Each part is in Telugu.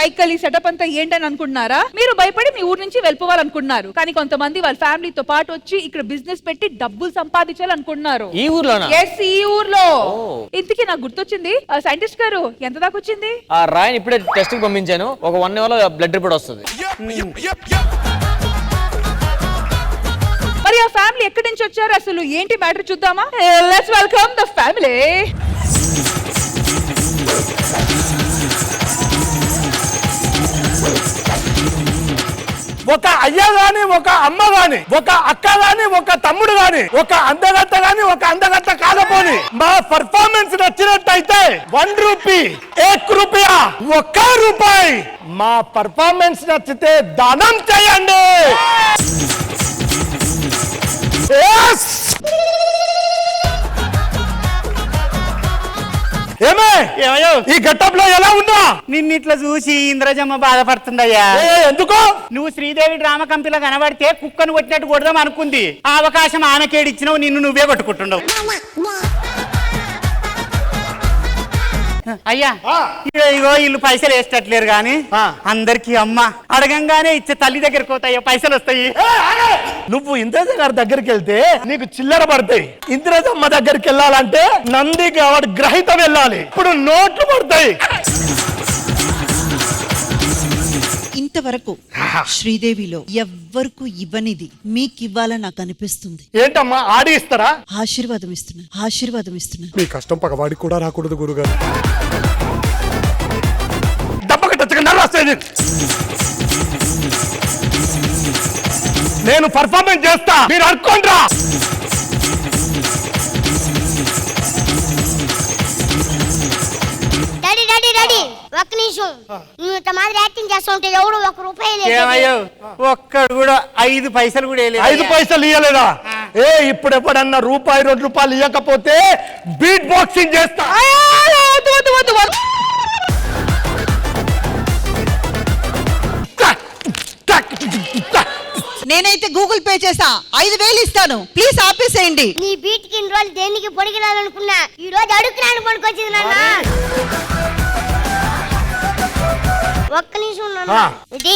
సైకిల్ ఈ సెటప్ అంతా ఏంటని అనుకుంటున్నారా? మీరు భయపడి మీ ఊరు నుంచి వెళ్ళిపోవాలనుకుంటున్నారు, కానీ కొంతమంది వాళ్ళ ఫ్యామిలీతో పాటు వచ్చి ఇక్కడ బిజినెస్ పెట్టి డబ్బులు సంపాదించాలనుకుంటున్నారు. ఈ ఊర్లోనా? ఎస్, ఈ ఊర్లో. ఇంతకీ నాకు గుర్తొచ్చింది, సైంటిస్ట్ గారు ఎంత దాకా వచ్చింది? ఆ రాయిని ఇప్పుడే టెస్ట్ కి పంపించాను, ఒక 1 hour లో బ్లడ్ రిపోర్ట్ వస్తుంది. మరి ఆ ఫ్యామిలీ ఎక్కడి నుంచి వచ్చారు, అసలు ఏంటి మ్యాటర్ చూద్దామా? Let's welcome the family. ఒక అయ్య గాని, ఒక అమ్మ గాని, ఒక అక్క గాని, ఒక తమ్ముడు గాని, ఒక అందగత్త గాని, ఒక అందగత్త కాకపోని మా పర్ఫార్మెన్స్ నచ్చినట్టయితే 1 రూపీ, 1 రూపాయ, 1 రూపాయి మా పర్ఫార్మెన్స్ నచ్చితే దానం చేయండి. ఏమే ఈ గెటప్ లో ఎలా ఉన్నా? నిన్నిట్లా చూసి ఇంద్రజమ్మ బాధపడుతుందయ్యా. ఎందుకో? నువ్వు శ్రీదేవి డ్రామా కంపెనీలో కనబడితే కుక్కను కొట్టినట్టు కొడదాం అనుకుంది. ఆ అవకాశం ఆమెకేడిచ్చినావు, నిన్ను నువ్వే కొట్టుకుంటున్నావు. అయ్యా ఇగో వీళ్ళు పైసలు వేసేటట్లేరు గాని అందరికి అమ్మ అడగంగానే ఇచ్చే తల్లి దగ్గరికి పోతాయి, పైసలు వస్తాయి. నువ్వు ఇంద్రజ గారి దగ్గరికి వెళ్తే నీకు చిల్లర పడతాయి. ఇంద్రజమ్మ దగ్గరికి వెళ్ళాలంటే నంది వాడు గ్రహితం వెళ్ళాలి, ఇప్పుడు నోట్లు పడతాయి. ఇంతవరకు శ్రీదేవిలో ఎవ్వరకు ఇవ్వనిది మీకు ఇవ్వాలని నాకు అనిపిస్తుంది. ఏంటమ్మా ఆడి ఇస్తారా? ఆశీర్వాదం ఇస్తున్నా. మీ కష్టం పగవాడికి కూడా రాకూడదు గురుగారు. నేను పర్ఫార్మెన్స్ చేస్తా, మీరు అనుకోండ్రా. ఒక్క నిమిషం, నువ్వు ఇంత మాదిరి యాక్టింగ్ చేస్తా ఉంటే ఎవడు 1 రూపాయి ఒక్కడు కూడా 5 పైసలు కూడా 5 పైసలు ఇయ్యలేదా? ఇప్పుడు ఎప్పుడన్నా రూపాయి 2 రూపాయలు ఇవ్వకపోతే బీట్ బాక్సింగ్ చేస్తా. నేనైతే గూగుల్ పే చేసా, 5,000 ఇస్తాను, ప్లీజ్ ఆపేసేయండి. నీ బీట్ కి ఇన్ని రోజులు దేనికి పొడిగిరాలనుకున్నా, ఈ రోజు అడుగుతున్నాను పడుకొచ్చింది నాన్న. ఒక్క నిమిషం ఇది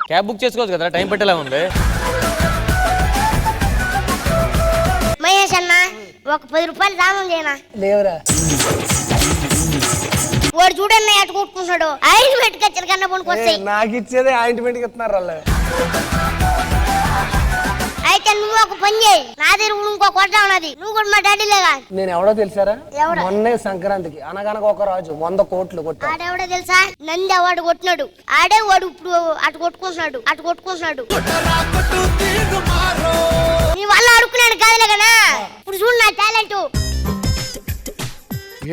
క్యాబ్ బుక్ చేసుకోవచ్చు కదా, టైం పెట్టేలా ఉంది. మహేష్ అన్న ఒక 10 రూపాయలు దానం చేయనా? లేవురా. వాడు చూడన్న ఎటు కొట్టుకుంటున్నాడు, ఆయింట్మెంట్ ఖర్చులు కన్నా పనుకొస్తాయి. నాకు ఇచ్చేదే ఆయింట్మెంట్ ఇస్తున్నారు వాళ్ళు. అయితే నువ్వు ఒక పని చేయి, నా దగ్గర ఇంకో కొట్ట ఉన్నది, నువ్వు కూడా మా డాడీలేగా. నేను ఎవడో తెలుసారా? ఎవరు? మొన్నే సంక్రాంతికి అనగనగా ఒక రాజు 100 కోట్లు కొట్టాడు. ఆడెవడో తెలుసా? నంది అవాడు కొట్టినాడు, ఆడే వాడు ఇప్పుడు అటు కొట్టుకుంటున్నాడు. నీ వల్ల అడుక్కున్నాడు కాదులే కదా, ఇప్పుడు చూడు నా టాలెంట్.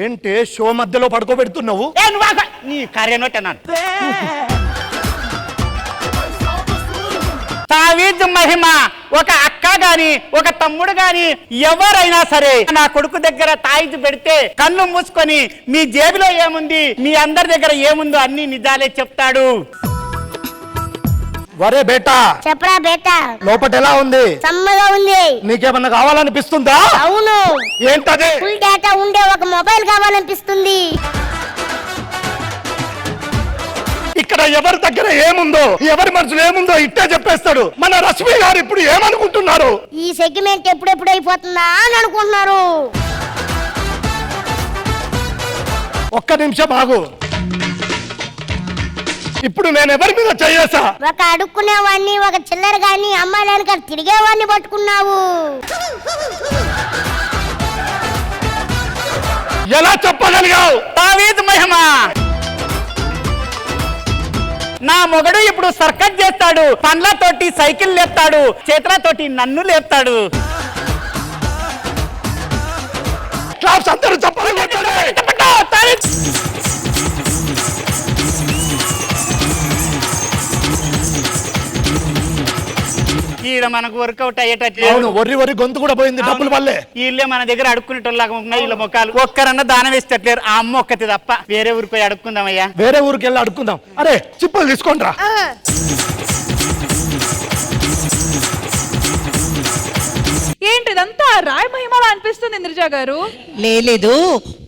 ఏంటి షో మధ్యలో పడుకోబెడుతున్నావు? నీ కార్యనోటన్నాను. తావీదు మహిమ, ఒక అక్క గాని ఒక తమ్ముడు గాని ఎవరైనా సరే నా కొడుకు దగ్గర తాయిదు పెడితే కళ్ళు మూసుకొని మీ జేబులో ఏముంది, మీ అందరి దగ్గర ఏముందో అన్ని నిజాలే చెప్తాడు. వరే బేటా, చెప్పరా బేటా, లోపట ఎలా ఉంది? సమ్మగా ఉంది. నీకేమన్నా కావాలనిపిస్తుందా? అవును. ఏంటది? ఫుల్ డేటా ఉండే ఒక మొబైల్ కావాలనిపిస్తుంది. ఇక్కడ ఎవరి దగ్గర ఏముందో, ఎవరి మనసులో ఏముందో ఇట్టే చెప్పేస్తాడు. మన రశ్మి గారు ఇప్పుడు ఏమనుకుంటున్నారు? ఈ సెగ్మెంట్ ఎప్పుడెప్పుడు అయిపోతుందా అని అనుకుంటున్నారు. ఒక్క నిమిషం ఆగు. ఇప్పుడు నేను ఎవరి మీద చేయేసా? ఒక అడుక్కునేవాడిని, ఒక చిల్లర గాని, అమ్మాయిలకి తిరిగేవాడిని పట్టుకున్నావు. ఎలా చెప్పగలిగావు? తావీదు మహిమ, నా మొగడు ఇప్పుడు సర్కస్ చేస్తాడు, పండ్లతోటి సైకిల్ లేపుతాడు, చేతులతోటి నన్ను లేపుతాడు. క్లాప్స్ అందరూ చెప్పాలి. ఈడ మనకు వర్కౌట్ అయ్యేటట్లు. అవును, ఒర్రి గొంతు కూడా పోయింది డబ్బుల వల్లే. వీళ్ళే మన దగ్గర అడుక్కునేటోళ్ళగా ఉన్నాయి వీళ్ళ మొక్కలు. ఒక్కరన్నా దానం వేసేటట్లేరు. ఆ అమ్మ ఒక్కతి తప్ప. వేరే ఊరికి పోయి అడుక్కుందామయ్యా. వేరే ఊరికి వెళ్ళి అడుక్కుందాం. అరే చిప్పులు తీసుకోండిరా. ఏంటిదంతా రాయ మహిమలా అనిపిస్తుంది. ఉంది ఇంద్రజ గారు. లేదు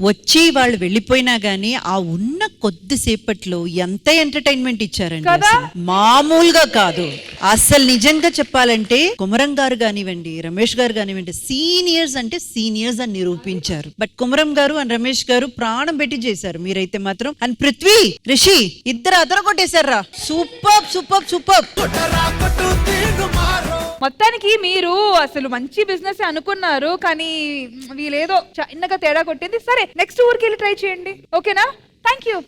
వచ్చి వాళ్ళు వెళ్ళిపోయినా గానీ ఆ ఉన్న కొద్దిసేపట్లో ఎంత ఎంటర్టైన్మెంట్ ఇచ్చారండి కదా? అసలు. మామూలుగా కాదు అసలు. నిజంగా చెప్పాలంటే కుమరం గారు కానివ్వండి, రమేష్ గారు కానివ్వండి, సీనియర్స్ అంటే సీనియర్స్ అని నిరూపించారు. బట్ కుమరం గారు అండ్ రమేష్ గారు ప్రాణం పెట్టి చేశారు. మీరైతే మాత్రం అండ్ పృథ్వీ, రిషి ఇద్దరు అదర కొట్టేశారా. Super super super. మొత్తానికి మీరు అసలు మంచి బిజినెస్ అనుకున్నారు, కానీ వీళ్ళేదో చిన్నగా తేడా కొట్టింది. సరే నెక్స్ట్ ఊరికి వెళ్ళి ట్రై చేయండి, ఓకేనా? Thank you.